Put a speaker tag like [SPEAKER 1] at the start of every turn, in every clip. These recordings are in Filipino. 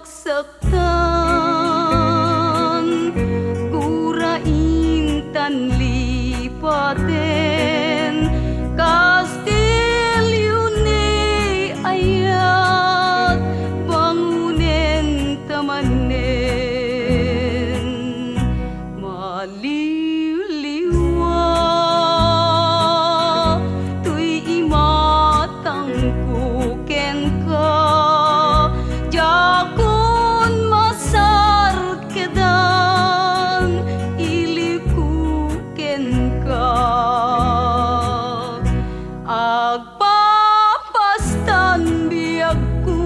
[SPEAKER 1] nagsaktan, gurain tanlipaten, kastilyo ni ayat, bangunen tamanen, maliliwa, tuy imatang kuken ka, jakun masar kedan, ilikuken ka, agpapastan biagku,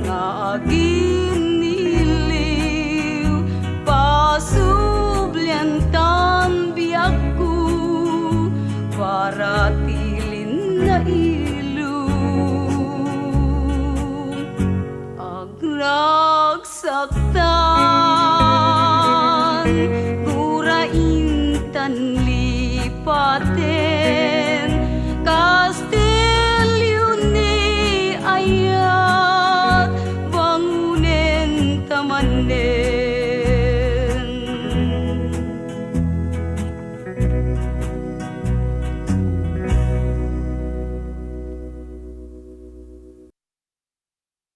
[SPEAKER 1] nga giniliw, pasublentan biagku, para tilin na ilo, agragsaktan, gurain tanlipaten, kastilyo